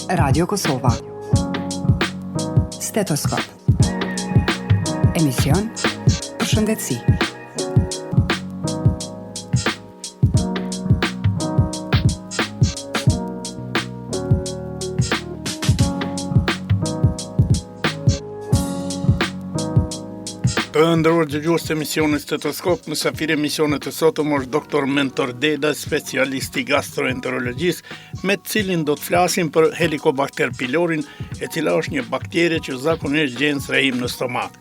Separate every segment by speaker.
Speaker 1: Radio Kosova. Stetoskop. Emision për shëndetësi.
Speaker 2: Të ndëruar dëgjues të emisionit Stetoskop, mysafiri emisionet të sotëm është doktor Mentor Deda, specialist i gastroenterologjisë, me të cilin do të flasim për Helicobacter pylorin, e cila është një bakterie që zakonisht gjen srahim në stomak.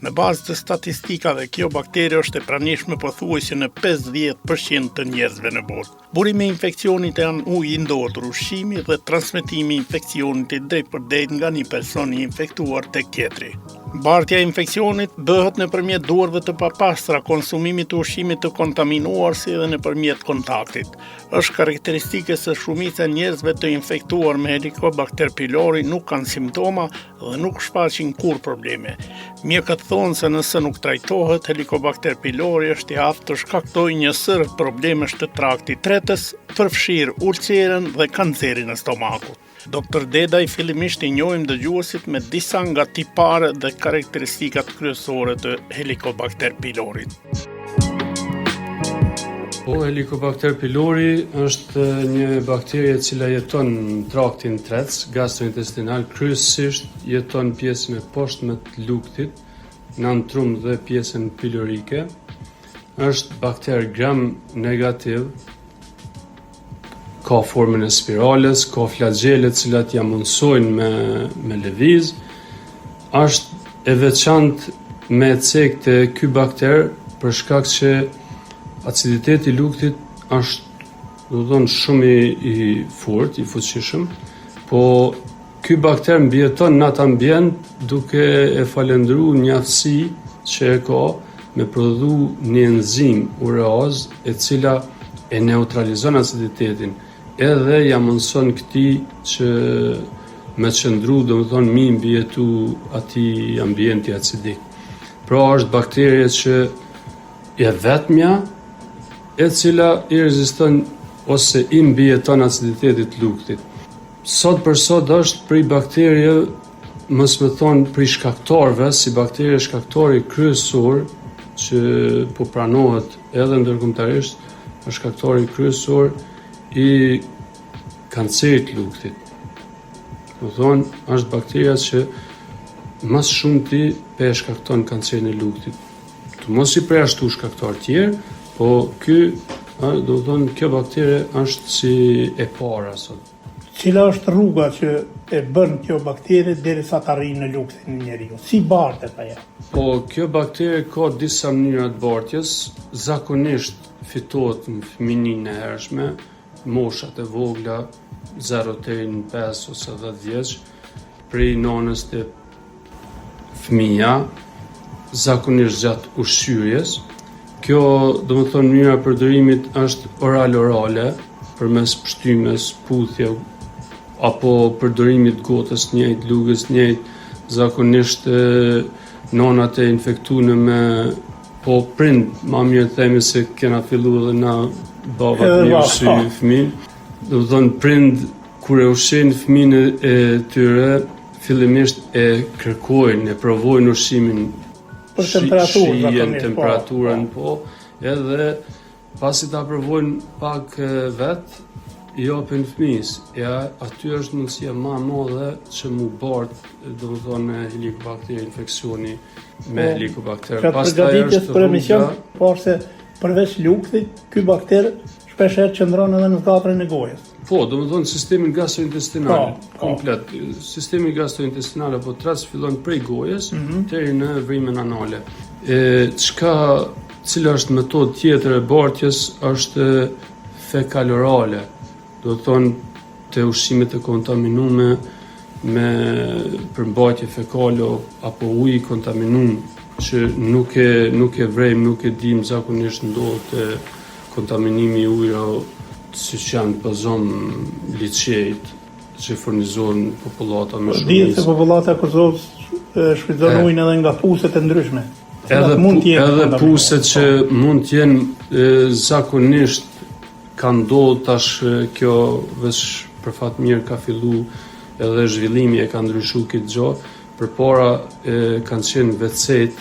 Speaker 2: Në bazë të statistikave, kjo bakteri është e pranishme pothuajse në 50% të njerëzve në botë. Burimi i infekcionit janë uji i ndotur, ushqimi dhe transmetimi i infekcionit drejt për drejt nga një person i infektuar tek tjetri. Mbartja e infekcionit bëhet nëpërmjet duarve të papastra, konsumimit të ushqimit të kontaminuar si edhe nëpërmjet kontaktit. Është karakteristike se shumica e njerëzve të infektuar me Helicobacter pylori nuk kanë simptoma dhe nuk shfaqin kurrë probleme. Mjekët thonë se nëse nuk trajtohet, Helicobacter pylori është i aftë të shkaktojë një sër problemesh të traktit tretës, përfshirë ulcerën dhe kancerin e stomakut. Dr. Deda i fillimisht i njohim dëgjuesit me disa nga tipare dhe karakteristikat kryesore të Helicobacter pylorit.
Speaker 3: Helicobacter pylori është një bakterie e cila jeton në traktin tretës, gastrointestinal, kryesisht jeton pjesën e poshtme të luktit, në antrum dhe pjesën pylorike. Është bakter gram negativ, ka formën e spirales, ka flagjellet cilat ja mundsojnë me lëviz. Është e veçantë me cekte ky bakter për shkak që aciditeti i luktit është shumë i fortë, i fuqishëm, po ky bakter mbijeton në atë ambient duke e falendëruar një aftësi që e ka me prodhu një enzim ureaz e cila e neutralizon aciditetin, edhe ja mundson këtij që me qëndru, domethënë mi mbijetu atij ambienti acidik. Pra është bakterie që e vetmja e cila i reziston ose i mbijeton aciditetit luktit. Sot për sot është prej bakterie, mos më thonë prej shkaktorëve, si bakterie shkaktori kryesor që po pranohet edhe ndërkombëtarisht, është shkaktori kryesor i kancerit luktit. Do thonë, është bakteria që mas shumti pe e shkakton kancerin e luktit. Të mos i preashtu shkaktor tjerë, po do thonë, kjo bakterie është si e para sot.
Speaker 4: Cila është rruga që e bën kjo bakterie derisa të arrijë në luktin e njeriu? Si bartet ajo?
Speaker 3: Po, kjo bakterie ka disa mënyra të bartjes, zakonisht fitohet në fëmijërinë e hershme, moshat e vogla, 0 deri në 5 ose 10 vjeç, prej nanës të fëmija, zakonisht gjatë ushqyerjes. Kjo, domethënë, mënyra e përdorimit është oral-orale, përmes pështymes, puthje, apo përdorimit gotës njëjtë, lugës njëjtë, zakonisht nanat e infektuara me po prind, ma mirë themi se kena fillu edhe na babat me ushqy fëmin. Do të thonë prind kur e ushqejnë fëmin e tyre, fillimisht e kërkojnë, e provojnë ushqimin
Speaker 4: për temperaturën,
Speaker 3: temperaturën, po, edhe pasi ta provojnë pak vet, i japin fëmijës. Ja, aty është mundësia më e madhe që mu bart, domethënë Helicobacter infeksioni me Helicobacter.
Speaker 4: Pastaj është për emision, por se përveç luktit, ky bakter shpeshherë qëndron edhe në gatrën e gojës.
Speaker 3: Po, domethënë sistemin gastrointestinal komplet. Sistemi gastrointestinal apo tras fillon prej gojës deri në vrimën anale. Cila është metodë tjetër e bartjes është fekalorale. Do të thonë të ushqimet e kontaminume me përmbajtje fekale apo ujë kontaminum që nuk e vrejmë, nuk e dim, zakonisht ndodhet kontaminimi i ujëra siç janë pozom liçejt që furnizohen popullata me shumë.
Speaker 4: Dihet se popullata e Kosovës shfrytëzon ujin edhe nga puset e ndryshme.
Speaker 3: Edhe puset që mund të jenë zakonisht ka ndodhur tash kjo veç për fat mirë ka fillu edhe zhvillimi e ka ndryshuar këtë gjë, përpara kanë qenë WC-t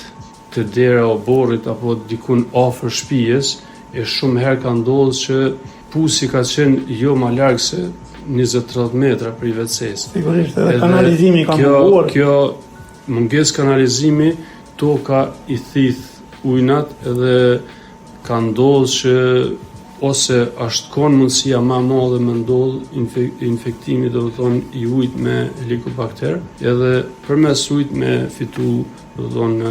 Speaker 3: të dera o borrit apo dikun afër shtëpisë, e shumë herë ka ndodhur që pusi ka qenë jo më larg se 20-30 metra prej WC-s.
Speaker 4: Sigurisht, edhe kanalizimi ka munguar.
Speaker 3: Kjo mungesë kanalizimi, toka i thith ujnat edhe ka ndodhur që ose është konë mundësia ma madhe me ndodhë infektimi do të thonë i ujt me helikobakter, edhe përmes ujt me fitu do të thonë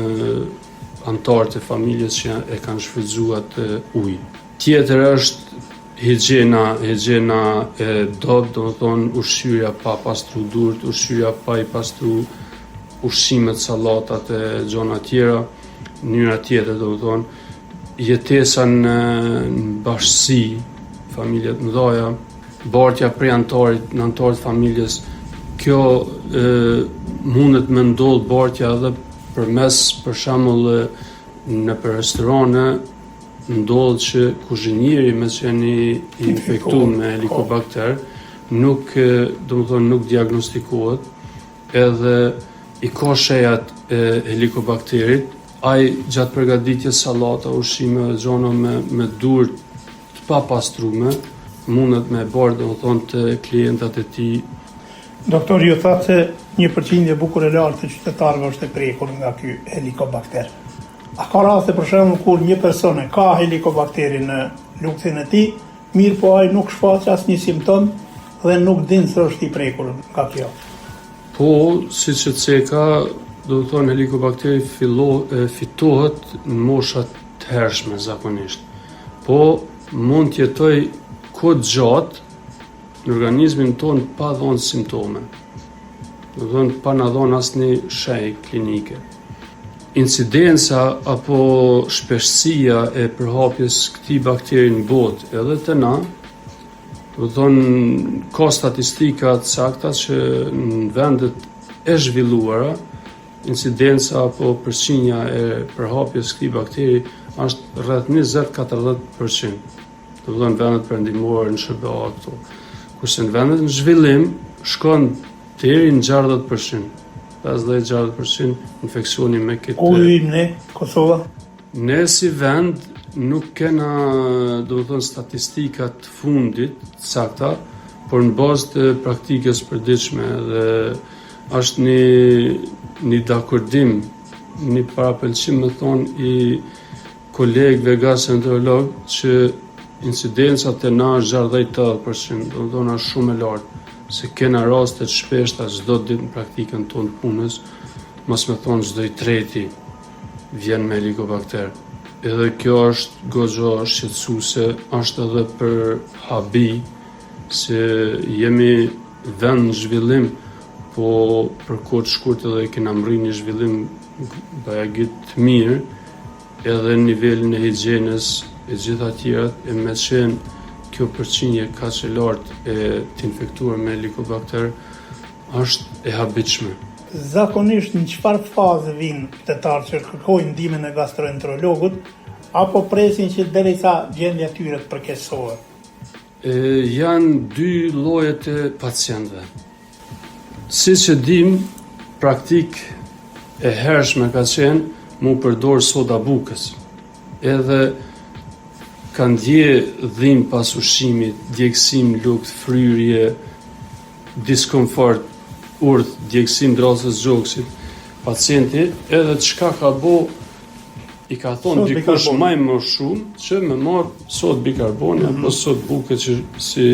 Speaker 3: antarët e familjes që e kanë shfrytzuar atë ujë. Tjetër është higjiena e dobët, do të thonë ushqyerja pa pastru durt, ushqyerja pa i pastru ushqimet, sallatat e gjona tjera, mënyra tjetër do të thonë jetesa në bashkësi, familjet mëdhaja, bartja prej antarit familjes, kjo mundet me ndodh bartja edhe përmes, për shembull, në për restorane, ndodh që kuzhinieri me qenë i infektuar me helikobakter, nuk diagnostikohet, edhe i ka shejat e helikobakterit, ai gjatë përgatitjes sallata, ushqime dhe gjona me durt të pa pastrume, mundet me bërë do të thonë të klientat e tij.
Speaker 4: Doktor, ju thatë se 1% bukur e lartë të qytetarëve është e prekur nga ky helikobakter. A ka raste për shembull kur një persone ka helikobakterin në lugthin e tij, mirë po ai nuk shfaq asnjë simptom dhe nuk din se është i prekur nga kjo?
Speaker 3: Po, siç e theka, do të thonë helikobakteri fitohet në moshat të hershme zakonisht. Po mund të jetoj kohë gjatë në organizmin tonë pa dhënë simptome. Do të thonë pa na dhënë asnjë shenjë klinike. Incidenca apo shpeshtësia e përhapjes këtij bakteri në botë edhe te na, do të thonë ka statistika të sakta që në vendet e zhvilluara incidenca apo përqindja e përhapjes këtij bakteri është rreth 20-40%. Do të thonë vendet perëndimore në SBA këto. Kurse në vendet në zhvillim shkon deri në 60%. 50-60% infeksioni me këtë.
Speaker 4: Ku jemi ne, Kosova?
Speaker 3: Ne si vend nuk kena, do të thonë, statistika të fundit të sakta, por në bazë të praktikës përditshme dhe është një dakordim, një parapëlqim me thonë i kolegëve gastroenterologë që incidencat e na është 60-80%, do të thonë është shumë e lartë, se kena raste të shpeshta çdo ditë në praktikën tonë të punës, mos me thonë çdo i treti vjen me helikobakter. Edhe kjo është goxha shqetësuese, është edhe për habi, se jemi vend në zhvillim, po për kohë të shkurtë edhe kena mri një zhvillim bajagit të mirë, edhe nivelin e higjienës e gjitha tjerat, e me qenë kjo përqindje kaq e lartë e të infektuar me helikobakter është e habitshme.
Speaker 4: Zakonisht në çfarë faze vinë qytetarët që kërkojnë ndihmën e gastroenterologut apo presin që derisa gjendja e tyre të përkeqësohet?
Speaker 3: Janë dy llojet e pacientëve. Siç e dim, praktik e hershme ka qenë mu përdor soda bukës. Edhe kanë dje dhimbje pas ushqimit, djegësim, lukt, fryrje, diskomfort, urdhë, djegësim drasës gjoksit. Pacienti edhe çka ka bo, i ka thonë dikush më shumë që me marë sodë bikarboni apo sodë buke që si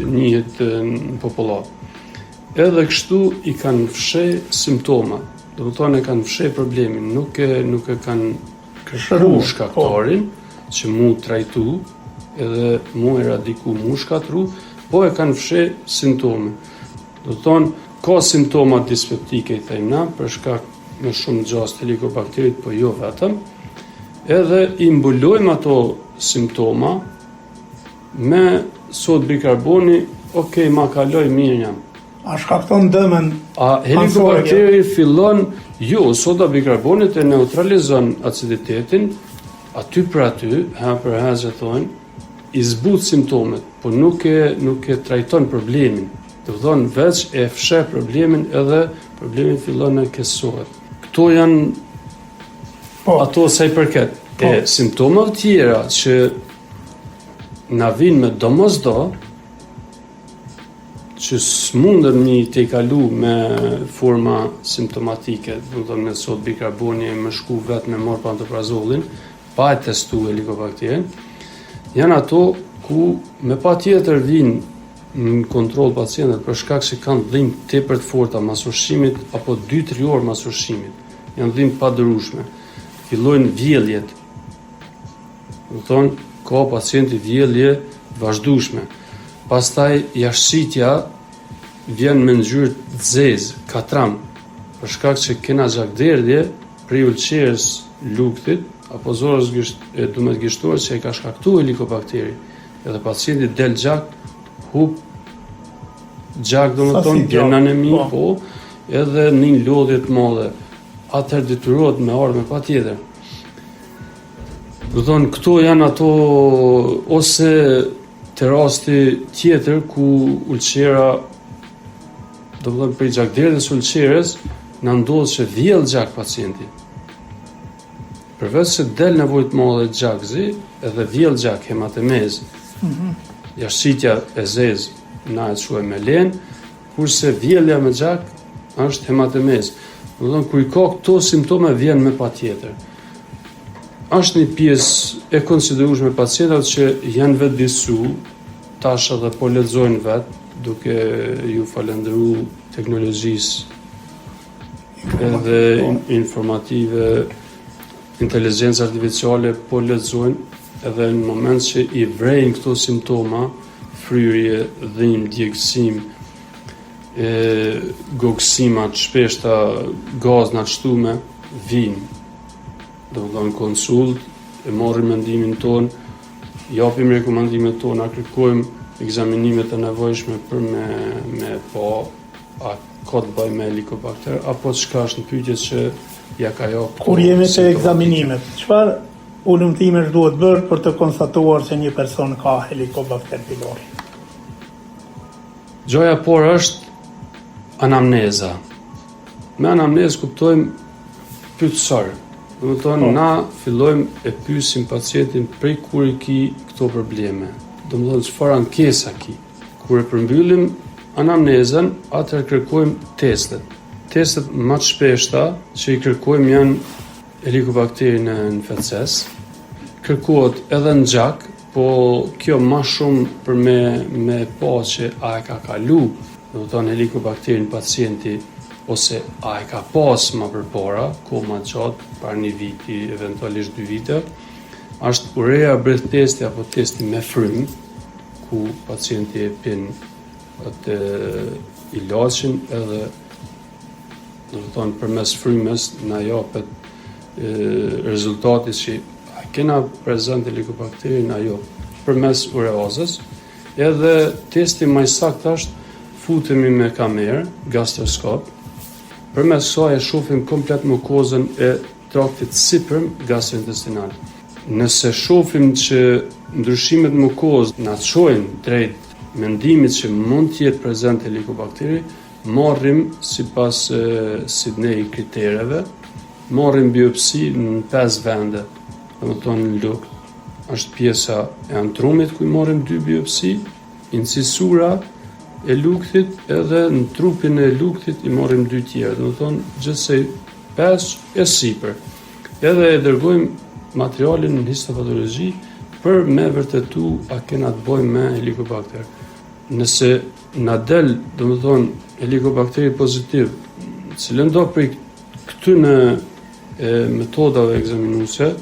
Speaker 3: njihet në popullat. Edhe kështu i kanë fshe simptoma, do të thonë e kanë fshe problemin, nuk e kanë kërku shkaktarin që mu trajtu edhe mu eradiku mu shkatru, po e kanë fshe simptome. Do të thonë, ka simptoma dispeptike, i thejmë na, për shkak me shumë gjast helikobakterit, po jo vetëm, edhe i mbulojmë ato simptoma me sodë bikarboni, okej, ma kaloj mirë jam.
Speaker 4: A shkakton dëmën?
Speaker 3: A helikobakteri fillon, jo, soda bikarbonit e neutralizon aciditetin, aty për aty, për që thonë, i zbut simptomet, po nuk e trajton problemin. Do të thonë veç e fsheh problemin edhe problemi fillon të keqësohet. Këto janë ato sa i përket. E simptomat tjera që na vinë me domosdo, që s'mundën mi të kalu me forma simptomatike, do të thonë me sod bikarboni, me shku vetë me morë pantoprazolin, pa e testu helikobakterin, janë ato ku me pa tjetër vinë në kontrol pacientët për shkak se kanë dhimbje tepër të forta mas ushqimit apo 2-3 orë mas ushqimit. Janë dhimbje pa dërueshme. Fillojnë vjelljet. Do thonë ka pacienti vjellje vazhdueshme. Pastaj jashtësitja vjen me ngjyrë të zezë, katram, për shkak se kena gjakderdhje prej ulçerës luktit apo zorës dumet gishtore që e ka shkaktuar helikobakteri. Edhe pacienti del gjak, hub gjak, domethënë vjen anemi, po, edhe një lodhje të madhe. Atëherë detyrohet me ardhmë patjetër. Do thonë këto janë ato ose të rasti tjetër ku ulçera, do të thonë për gjakderdhjes ulçerës, na ndodh që vjell gjak pacienti. Përveç se del nevojë të madhe gjakzi, edhe vjell gjak hematemez. Jashtësitja e zezë na e quajmë melen, kurse vjellja me gjak është hematemez. Do të thonë kur i ka këto simptome vjen me patjetër. Është një pjesë e konsiderueshme pacientët që janë vetë disu, tash edhe po lexojnë vetë, duke ju falendëruar teknologjisë edhe informative, inteligjencë artificiale, po lexojnë edhe në moment që i vrejnë këto simptoma, fryrje, dhimbje, djegësim, gogësimat, shpeshta, gazna të shtume, vinë. Do të thonë konsult, e marrim mendimin ton, japim rekomandimet tona, kërkojmë ekzaminimet e nevojshme për me pa a ka të bëjë me helikobakter apo çka është në pyetje që ja ka jap.
Speaker 4: Kur jemi te ekzaminimet, çfarë ulëmtimesh duhet bërë për të konstatuar se një person ka helikobakter pylori?
Speaker 3: Gjoja por është anamneza. Me anamnezë kuptojmë pyetësor. Do të thonë na fillojmë e pyesim pacientin prej kur i ki këto probleme. Do të thonë çfarë ankesa ki. Kur e përmbyllim anamnezën, atëherë kërkojmë testet. Testet më të shpeshta që i kërkojmë janë helikobakterin në feces. Kërkohet edhe në gjak, po kjo më shumë për me pa që a e ka kalu, do të thonë helikobakterin pacienti ose a e ka pas më përpara, ko më gjatë, par një viti, eventualisht 2 vite, është urea breath testi apo testi me frym, ku pacienti e pin atë ilaçin edhe do të thonë përmes frymës na japet rezultati që a kena prezent helikobakterin ajo përmes ureazës, edhe testi më i saktë është futemi me kamerë, gastroskop. Përmes kësaj e shohim komplet mukozën e traktit sipërm gastrointestinal. Nëse shohim që ndryshimet mukozë na çojnë drejt mendimit që mund të jetë prezent helikobakteri, marrim sipas Sydney kritereve, marrim biopsi në 5 vende, do të thonë në lugë. Është pjesa e antrumit ku i marrim 2 biopsi, incisura e luktit edhe në trupin e luktit i marrim 2 tjerë, do të thonë gjithsej 5 e sipër. Edhe e dërgojmë materialin në histopatologji për me vërtetu a kena të bëjmë me helikobakter. Nëse na del, do të thonë helikobakteri pozitiv, cilëndo për këtyne metodave egzaminuese,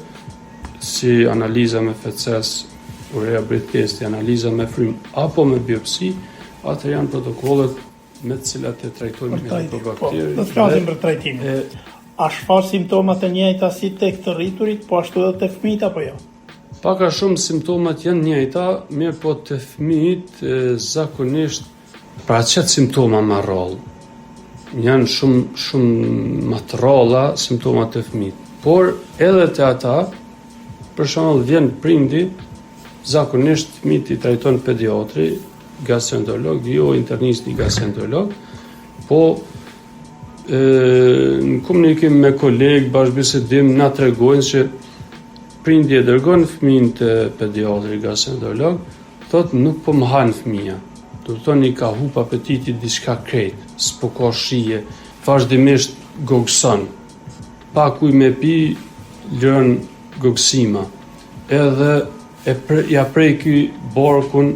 Speaker 3: si analiza me feces, urea breath testi, analiza me frym apo me biopsi, atë janë protokollet me të cilat e trajtojmë helikobakterin.
Speaker 4: Do të flasim për trajtimin. A shfaq simptomat e njëjta si tek të rriturit, po ashtu edhe te fëmijët apo jo?
Speaker 3: Pak a shumë simptomat janë njëjta, mirë po të fëmijët zakonisht paraqet simptoma më rrallë. Janë shumë më të rralla simptomat e fëmijët. Por edhe te ata, për shembull vjen prindi, zakonisht fëmijët i trajton pediatri, gastroenterolog, jo internisti gastroenterolog, po në komunikim me kolegë, bashkëbisedim, na tregojnë që prindje dërgon fëmijën te pediatri gastroenterolog, thotë nuk po më han fëmia. Do të thonë i ka hup apetiti diçka krejt, s'po ka shije, vazhdimisht gogson. Pa kuj me pi, lën gogsima. Edhe ja prej ky borkun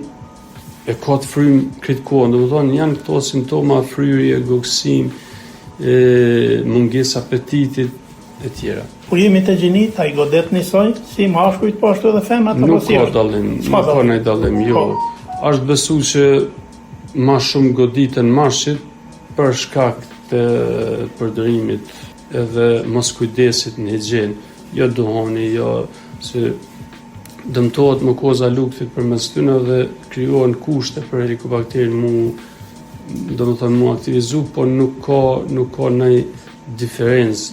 Speaker 3: e ka të frym këtë kohë. Do të thonë janë këto simptoma fryrje, gogsim, mungesë apetitit e tjera.
Speaker 4: Kur jemi të gjinit, ai godet njësoj, si mashkujt po ashtu edhe femrat apo
Speaker 3: si? Nuk ka dallim, nuk ka ndonjë dallim, jo. Është besu që ma shumë goditen mashqit për shkak të përdorimit edhe mos kujdesit në higjen, jo duhoni, jo se dëmtohet mukoza luktit përmes tyre dhe krijohen kushte për helikobakterin mu aktivizu, po nuk ka ndonjë diferencë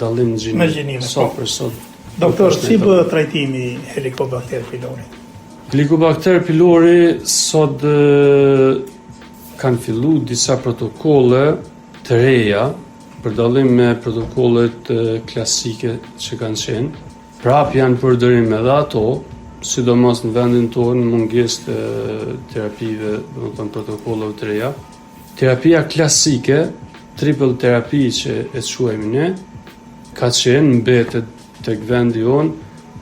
Speaker 3: dallim në gjinime. Sot për sot.
Speaker 4: Doktor, si bëhet trajtimi helikobakter pylori?
Speaker 3: Helikobakter pylori sot kanë fillu disa protokolle të reja për dallim me protokollet klasike që kanë qenë. Prap janë përdorim edhe ato, sidomos në vendin tonë mungesë të terapive, do të thonë protokolleve të reja. Terapia klasike, triple terapi që e quajmë ne, ka qenë mbetet tek vendi jonë,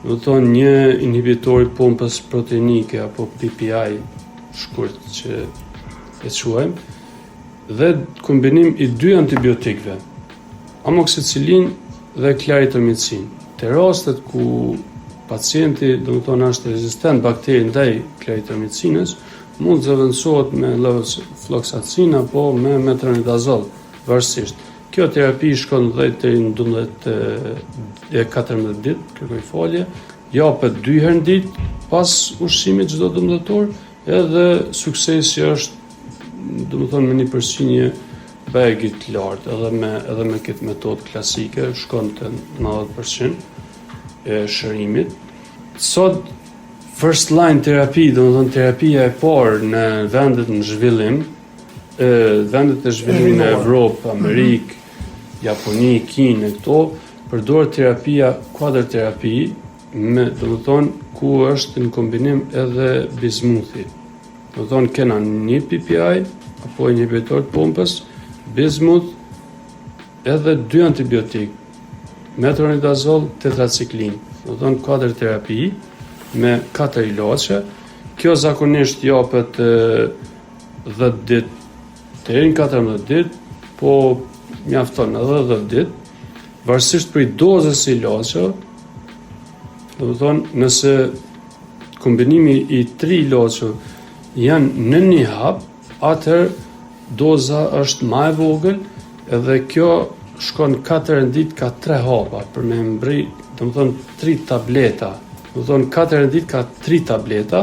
Speaker 3: do të thonë një inhibitor i pompës proteinike apo PPI shkurt që e quajmë, dhe kombinim i 2 antibiotikëve, amoxicillin dhe klaritromicin. Te rastet ku pacienti, do të thonë, është rezistent bakteri ndaj klaritromicinës, mund të zëvendësohet me levofloxacin apo me metronidazol, varësisht. Kjo terapi shkon 10 deri në 14 ditë, kërkoj falje, japet 2 herë në ditë pas ushqimit çdo 12 orë, edhe suksesi është, do të thonë, me një përqindje begit të lartë, edhe me këtë metodë klasike shkon të 90% e shërimit. Sot first line terapi, do të thonë terapia e parë në vendet në zhvillim, vendet e zhvillimit në Evropë, Amerikë, Japoni, Kinë, këto përdor terapia kuadrterapi, do të thonë ku është në kombinim edhe bismuthi. Do të thonë kena një PPI apo inhibitor të pompës, bismuth, edhe 2 antibiotik, metronidazol, tetraciklin. Do të thonë kuadrterapi me 4 ilaçe. Kjo zakonisht japet 10 ditë deri në 14 ditë, po mjafton edhe 10 ditë, varësisht për dozës së ilaçeve. Do të thonë nëse kombinimi i 3 ilaçeve janë në një hap, atëherë doza është më e vogël, edhe kjo shkon 4 ditë ka 3 hapa për me mbri, do të thonë 3 tableta. Do të thonë 4 ditë ka 3 tableta,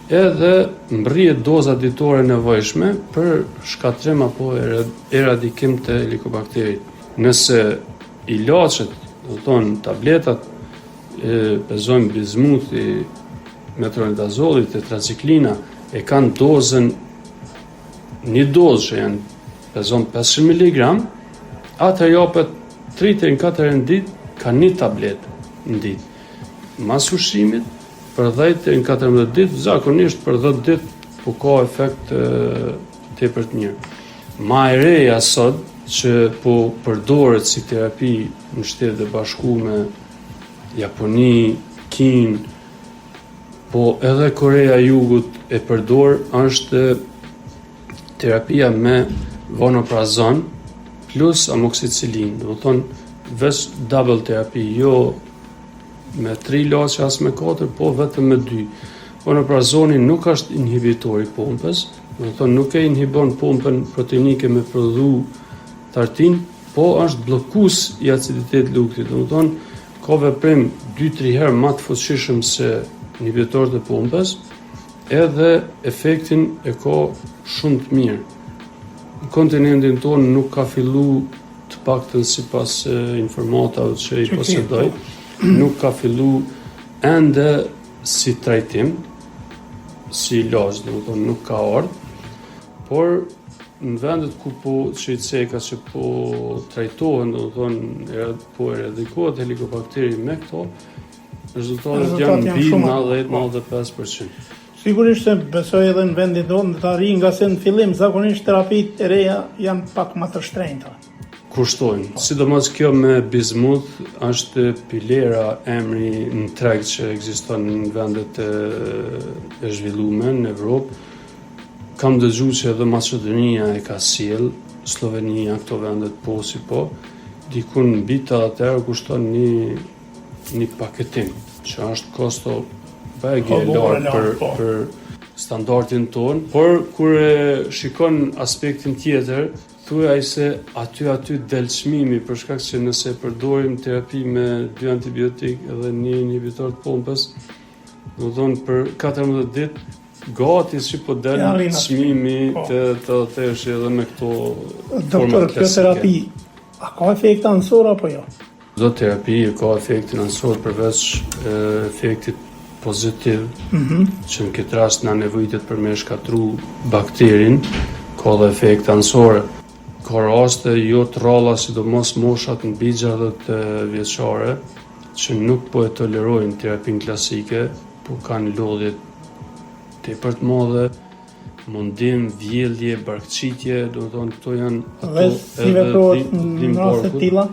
Speaker 3: edhe mbrihet doza ditore nevojshme për shkatrim apo eradikim të helikobakterit. Nëse ilaçet, do të thonë tabletat, bezojmë bismuthi, metronidazoli, tetraciklina, e kanë dozën, një dozë që janë bezon 500 mg, atër japet 3 deri në 4 në ditë, ka një tabletë në ditë. Mas ushqimit, për 10 deri në 14 ditë, zakonisht për 10 ditë po ka efekt tepër të mirë. Ma e reja sot që po përdoret si terapi në Shtetet e Bashkuara, Japoni, Kinë, po edhe Korea e Jugut e përdor, është terapia me vonoprazon plus amoxicillin. Do të thonë veç double terapi, jo me 3 ilaçe as me 4, po vetëm me 2. Vonoprazoni nuk është inhibitor i pompës, do të thonë nuk e inhibon pompën proteinike me prodhu tartin, po është bllokues i aciditetit luktit. Do të thonë ka veprim 2-3 herë më të fuqishëm se inhibitorët e pompës, edhe efektin e ka shumë të mirë. Në kontinentin tonë nuk ka fillu, të paktën sipas informatave që i posedoj, nuk ka fillu ende si trajtim, si ilaç, domethënë nuk ka ardhur, por në vendet ku po çiceka që po trajtohen, domethënë po eradikohet helikobakteri me këto, rezultatet janë mbi 90-95%.
Speaker 4: Sigurisht se besoj edhe në vendin tonë të arrijë nga se në fillim zakonisht terapitë e reja janë pak më të shtrenjta.
Speaker 3: Kushtojnë. Sidomos kjo me bizmut është pilera emri në treg që ekziston në vendet e zhvilluara në Evropë. Kam dëgjuar që edhe Maqedonia e ka sjell, Slovenia, këto vendet po si po, dikun mbi 80 euro kushton një paketim, që është kosto bëjë lartë për standardin tonë, por kur e shikon aspektin tjetër, thuaj se aty del çmimi për shkak se nëse përdorim terapi me 2 antibiotik edhe 1 inhibitor të pompës, do të thonë për 14 ditë gati si po del çmimi të tesh edhe me këto forma
Speaker 4: klasike. Kjo terapi a ka efekt ansor apo jo?
Speaker 3: Çdo terapi ka efektin ansor përveç efektit pozitiv, që në këtë rast na nevojitet për me shkatru bakterin, ka dhe efekt ansore. Ka raste jo të ralla, sidomos moshat në bigja dhe të vjeçare, që nuk po e tolerojnë terapin klasike, po kanë lodhje tepër të mëdha, mundim, vjellje, barkçitje, do të thonë këto janë ato.
Speaker 4: Dhe si veprohet në raste të tilla?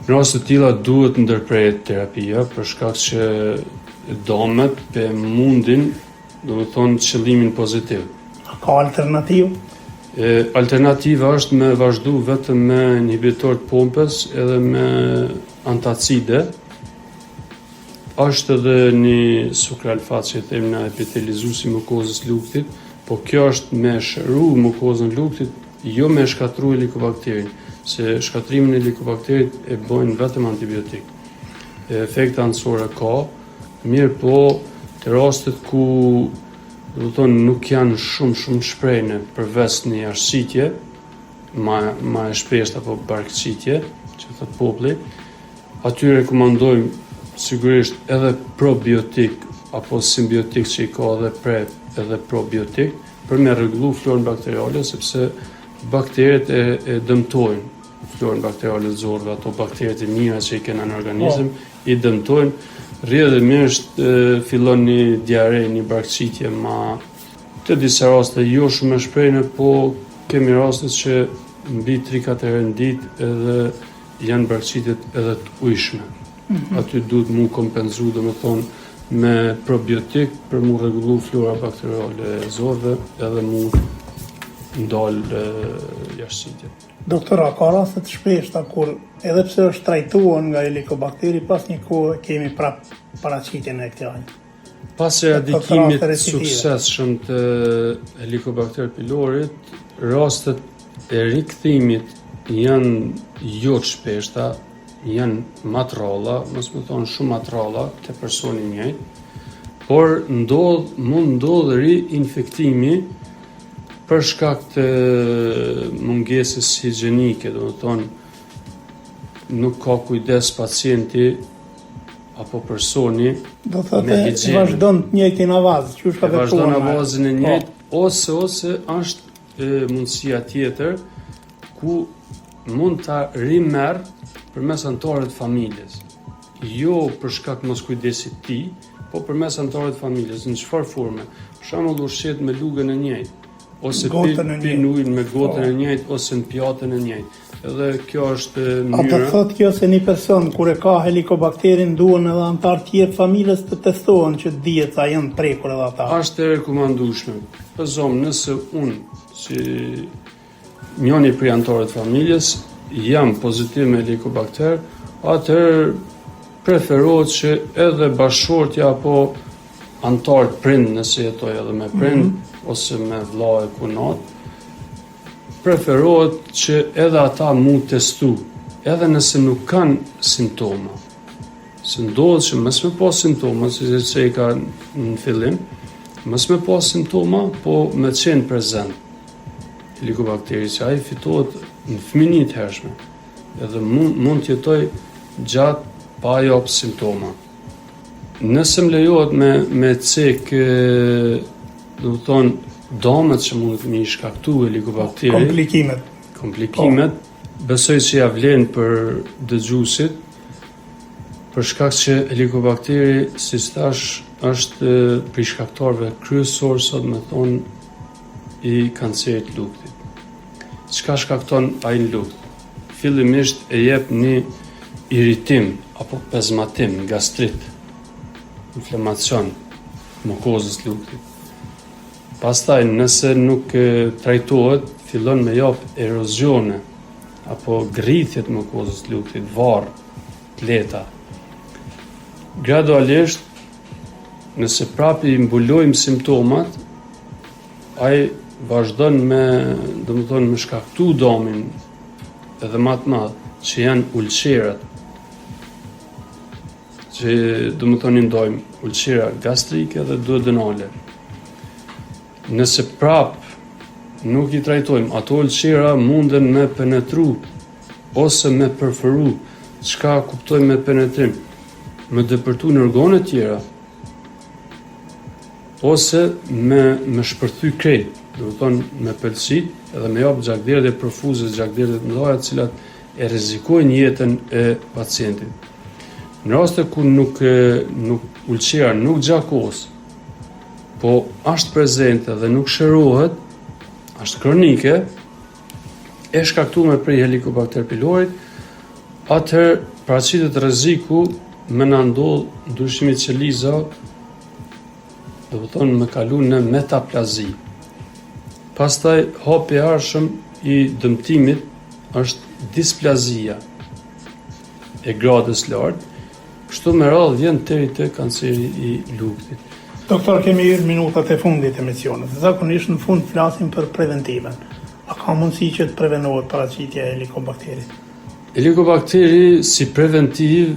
Speaker 3: Në raste të tilla duhet ndërprehet terapia për shkak që domet pe mundin, do të thonë qëllimin pozitiv.
Speaker 4: Ka alternativë?
Speaker 3: Alternativa është me vazhdu vetëm me inhibitor të pompës edhe me antacide. Është edhe një sukralfat që themi na epitelizuesi mukozës luktit, po kjo është me shëru mukozën luktit, jo me shkatru helikobakterin, se shkatrimin e helikobakterit e bojnë vetëm antibiotik. Efekt ansore ka, mirë po të rastet ku do të thonë nuk janë shumë shprehne përveç një arsitje, ma e shpeshtë apo barkçitje, që thot populli, aty rekomandojmë sigurisht edhe probiotik apo simbiotik që i ka edhe probiotik për me rregullu florën bakteriale, sepse bakteret e dëmtojnë florën bakteriale të zorëve, ato bakteret e mira që i kenë në organizëm, i dëmtojnë. Rrjedhimisht fillon një diare, një barkçitje, ma të disa raste jo shumë e shprehne, po kemi rastet që mbi 3-4 herë në ditë edhe janë barkçitjet edhe të ujshme. Aty duhet mu kompenzu, domethënë, me probiotik për mu rregullu flora bakteriale e zorëve edhe mu ndalë jashtësitjet.
Speaker 4: Doktora, ka raste të shpeshta kur edhe pse është trajtuar nga helikobakteri, pas një kohë kemi prap paraqitjen e këtij.
Speaker 3: Pas eradikimit suksesshëm të helikobakter pylorit, rastet e rikthimit janë jo të shpeshta, janë matralla, mos më thonë shumë matralla te personi njëjtë, por mund ndodh ri-infektimi për shkak të mungesës higjienike, do të thonë nuk ka kujdes pacienti apo personi
Speaker 4: do thotë vazhdon të njëjtin avaz, që është ka vepruar.
Speaker 3: Vazhdon avazin e njëjtë ose është mundësia tjetër ku mund ta rimerr përmes anëtarëve të familjes. Jo për shkak mos kujdesit të tij, po përmes anëtarëve të familjes. Në çfarë forme? Për shembull ushqet me lugën e njëjtë, ose pin ujin me gotën e njëjtë, ose në pjatën e njëjtë. Edhe kjo është mënyra.
Speaker 4: A të thotë kjo se një person kur e ka helikobakterin duhen edhe antar tjerë familjes të testohen që dihet a janë prekur edhe ata?
Speaker 3: Është e rekomandueshme. Pëzom, nëse unë si njëri prej antarëve të familjes jam pozitiv me helikobakter, atëherë preferohet që edhe bashkëshortja apo antarët prind, nëse jetoj edhe me prind, ose me vlla e kunat, preferohet që edhe ata mu testu, edhe nëse nuk kanë simptoma. Se ndodhë që mës me pas simptoma, si që i ka në fillim, mës me pas simptoma, po me qenë prezent. Helikobakteri që ai fitohet në fëmijë të hershme, edhe mund të jetoj gjatë pa japë simptoma. Nëse më lejohet me cek, do të thonë, dëmet që mund të më shkaktu Helicobacteri, komplikimet, besoj që ja vlen për dëgjuesit, për shkak që Helicobacteri, si thash, është prej shkaktarëve kryesor sot me thonë i kancerit luktit. Çka shkakton ai në lukt? Fillimisht e jep një iritim apo pezmatim, gastrit, inflamacion mukozës luktit. Pastaj, nëse nuk trajtohet, fillon me jap erozione apo grithje të mukozës luktit, varr, leta. Gradualisht, nëse prapi i mbulojmë simptomat, ai vazhdon me shkaktu dëmin edhe më të madh, që janë ulçerat. Që i ndojmë ulçera gastrike dhe duodenale. Nëse prap nuk i trajtojmë, ato ulçera munden me penetru ose me përfëru. Çka kuptojmë me penetrim? Me dëpërtu në organe tjera ose me shpërthy krejt, do të thonë me pëlqit edhe me jap gjakderdhje profuze, gjakderdhje të mëdha, të cilat e rrezikojnë jetën e pacientit. Në raste ku nuk ulçera nuk gjakos, po është prezente dhe nuk shërohet, është kronike, e shkaktuar prej Helicobacter pylorit, atëherë paraqitet rreziku me na ndodh ndryshimit qeliza, do të thonë me kalu në metaplazi. Pastaj hapi i arshëm i dëmtimit është displazia e gradës lartë, kështu me radhë vjen deri te kanceri i luktit.
Speaker 4: Doktor, kemi hyrë minutat e fundit të emisionit. Zakonisht në fund flasim për preventiven. A ka mundësi që të prevenohet paraqitja e Helicobacterit?
Speaker 3: Helicobacteri si preventiv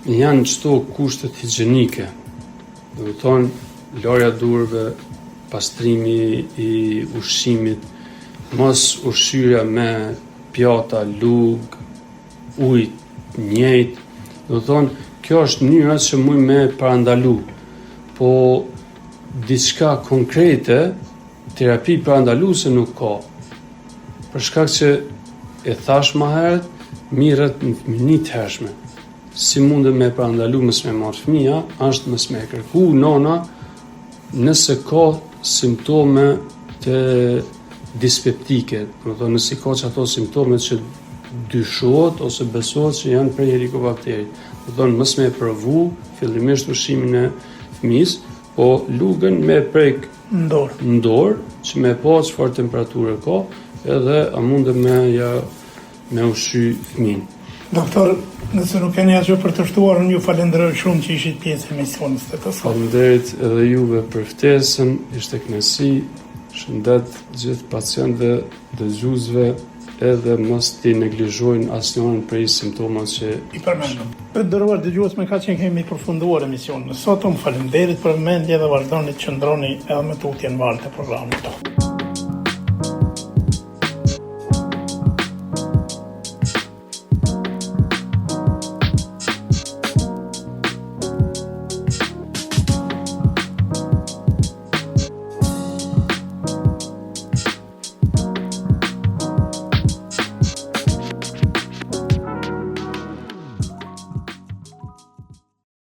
Speaker 3: janë çdo kushtet higjienike. Do të thonë larja durve, pastrimi i ushqimit, mos ushqyerja me pjata, lug, ujë njëjtë. Do të thonë, kjo është mënyra që mund me parandalu. Po diçka konkrete, terapi parandaluese nuk ka. Për shkak që e thash më herët, mirët në fëmijë të hershme. Si mundem me parandalu mos me marr fëmia, është mos me kërku nona nëse ka simptome të dispeptike, do të thonë nëse ka ato simptome që dyshohet ose besohet që janë prej Helicobacterit. Do të thonë mos me provu fillimisht ushqimin e fëmis, po lugën me prek në dorë, që me pa çfarë temperature ka, edhe a mundem me ushqy fëmin.
Speaker 4: Doktor, nëse nuk keni asgjë për të shtuar, unë ju falenderoj shumë që ishit pjesë e emisionit Stetoskop.
Speaker 3: Faleminderit edhe juve për ftesën, ishte kënaqësi. Shëndet gjithë pacientëve, dëgjuesve, edhe mos t'i neglizhojnë asnjërin prej simptomave që
Speaker 4: i përmendëm. Të nderuar dëgjues, me kaq që kemi përfunduar emisionin. Sot faleminderit për vëmendje dhe vazhdoni të qëndroni edhe me tutje në valë të programit.